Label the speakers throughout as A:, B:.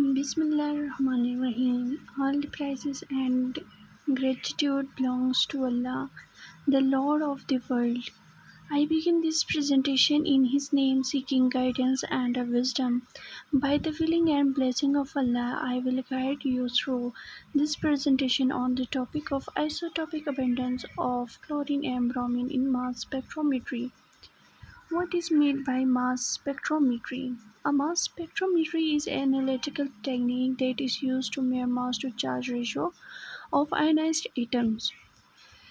A: Bismillahirrahmanirrahim. All the praises and gratitude belongs to Allah, the Lord of the world. I begin this presentation in His name, seeking guidance and wisdom. By the willing and blessing of Allah, I will guide you through this presentation on the topic of isotopic abundance of chlorine and bromine in mass spectrometry. What is meant by mass spectrometry? A mass spectrometry is an analytical technique that is used to measure mass to charge ratio of ionized atoms.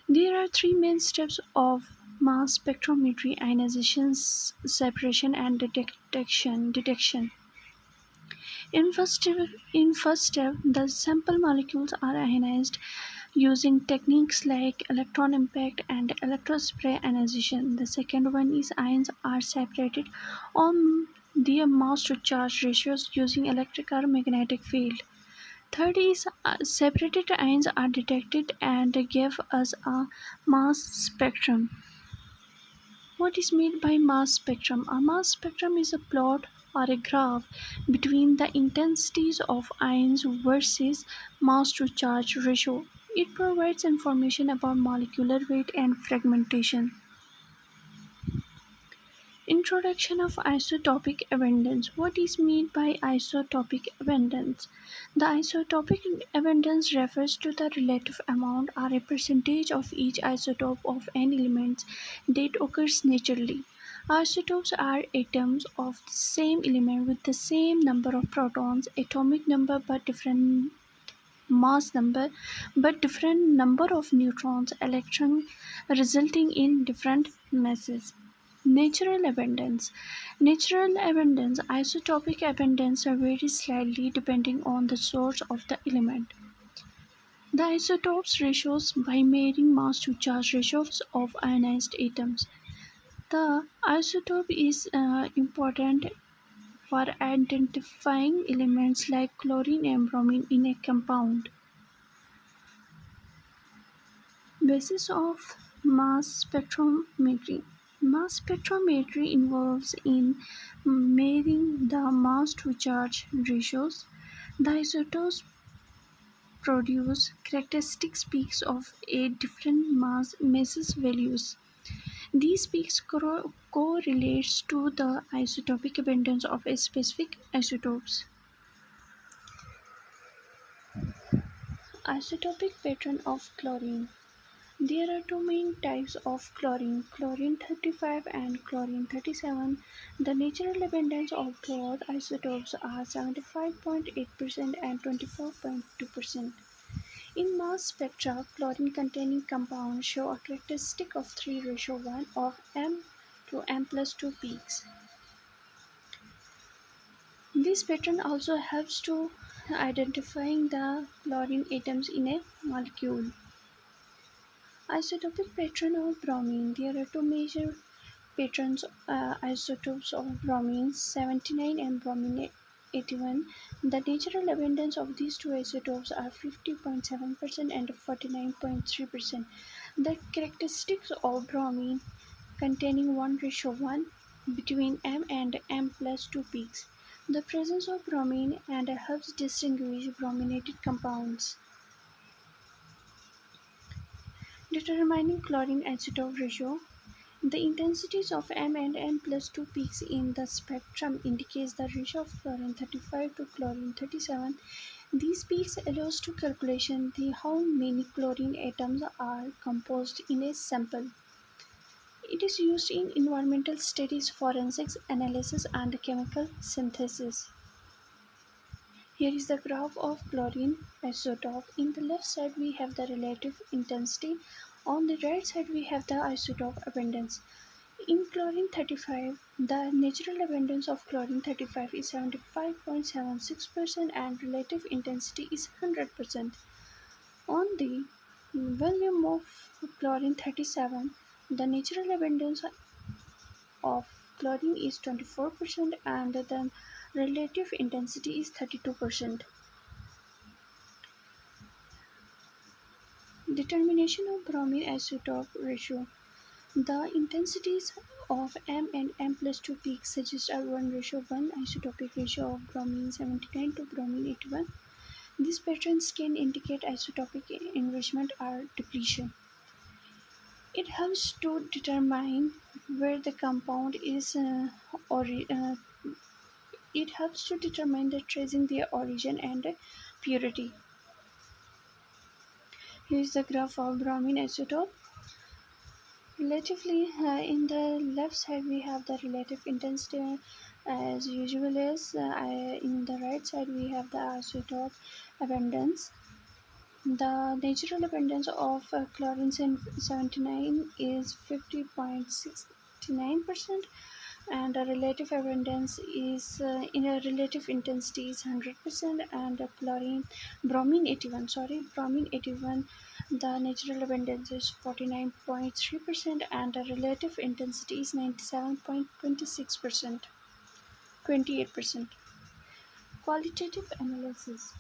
A: There are three main steps of mass spectrometry: ionization, separation, and detection. In first step, the sample molecules are ionized using techniques like electron impact and electrospray ionization. The second one is ions are separated on their mass to charge ratios using electric or magnetic field. Third is separated ions are detected and give us a mass spectrum. What is meant by mass spectrum? A mass spectrum is a plot or a graph between the intensities of ions versus mass to charge ratio. It provides information about molecular weight and fragmentation. Introduction of isotopic abundance. What is meant by isotopic abundance? The isotopic abundance refers to the relative amount or a percentage of each isotope of an element that occurs naturally. Isotopes are atoms of the same element with the same number of protons, atomic number but different mass number but different number of neutrons, electrons, resulting in different masses. Natural abundance. Natural abundance, isotopic abundance varies slightly depending on the source of the element. The isotopes ratios by measuring mass to charge ratios of ionized atoms. The isotope is important for identifying elements like chlorine and bromine in a compound. Basis of mass spectrometry. Mass spectrometry involves in measuring the mass to charge ratios. The isotopes produce characteristic peaks of 8 different masses values. These peaks correlates to the isotopic abundance of a specific isotopes. Isotopic pattern of chlorine. There are two main types of chlorine, chlorine 35 and chlorine 37. The natural abundance of both isotopes are 75.8% and 24.2%. In mass spectra, chlorine-containing compounds show a characteristic of 3:1 of M to M plus 2 peaks. This pattern also helps to identifying the chlorine atoms in a molecule. Isotopic pattern of bromine. There are two major patterns, isotopes of bromine 79 and bromine 81. The natural abundance of these two isotopes are 50.7% and 49.3%. The characteristics of bromine containing 1:1 between M and M plus 2 peaks. The presence of bromine and helps distinguish brominated compounds. Determining chlorine isotope ratio. The intensities of M and N plus 2 peaks in the spectrum indicates the ratio of chlorine 35 to chlorine 37. These peaks allows to calculation the how many chlorine atoms are composed in a sample. It is used in environmental studies, forensics analysis, and chemical synthesis. Here is the graph of chlorine isotope. In the left side we have the relative intensity. On the right side we have the isotope abundance. In chlorine 35, the natural abundance of chlorine 35 is 75.76% and relative intensity is 100%. On the volume of chlorine 37, the natural abundance of chlorine is 24% and the relative intensity is 32%. Determination of bromine isotope ratio. The intensities of M and M plus 2 peaks suggest a 1:1 isotopic ratio of bromine 79 to bromine 81. These patterns can indicate isotopic enrichment or depletion. It helps to determine where the compound is it helps to determine the tracing their origin and purity. Here is the graph of bromine isotope. Relatively, in the left side we have the relative intensity as usual as in the right side we have the isotope abundance. The natural abundance of chlorine 79 is 50.69%, and the relative abundance is in a relative intensity is 100%, and bromine 81, the natural abundance is 49.3%, and the relative intensity is 97.26%, 28%. Qualitative analysis.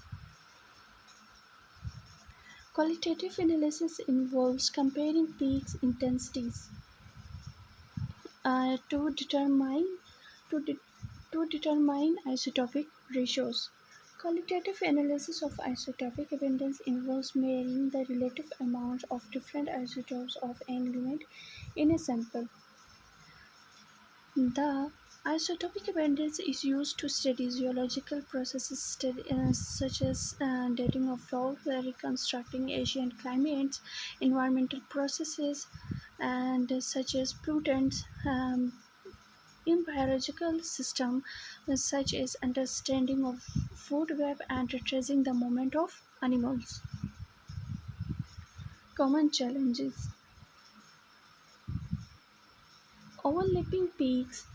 A: Qualitative analysis involves comparing peaks intensities to determine to, de- to determine isotopic ratios. Qualitative analysis of isotopic abundance involves measuring the relative amount of different isotopes of an element in a sample. The isotopic abundance is used to study geological processes such as dating of rock, reconstructing ancient climates, environmental processes, and such as pollutants in biological systems, such as understanding of food web and tracing the movement of animals. Common challenges: overlapping peaks.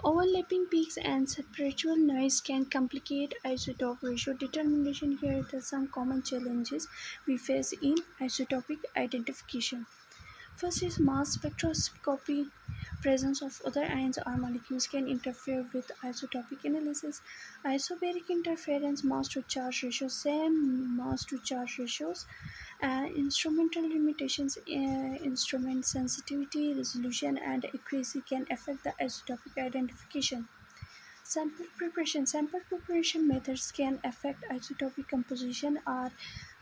A: Overlapping peaks and spectral noise can complicate isotope ratio determination. Here are some common challenges we face in isotopic identification. First is mass spectroscopy. Presence of other ions or molecules can interfere with isotopic analysis. Isobaric interference, mass to charge ratio, same mass to charge ratios. Instrumental limitations, instrument sensitivity, resolution, and accuracy can affect the isotopic identification. Sample preparation methods can affect isotopic composition or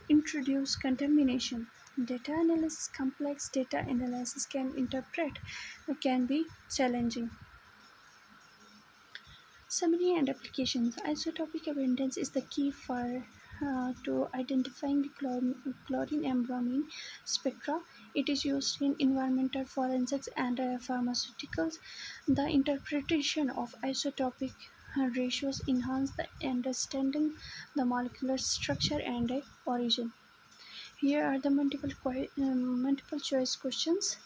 A: introduce contamination. Data analysis, complex data analysis can be challenging. Summary and applications. Isotopic abundance is the key for to identifying the chlorine and bromine spectra. It is used in environmental forensics and pharmaceuticals. The interpretation of isotopic ratios enhance the understanding the molecular structure and origin. Here are the multiple choice questions.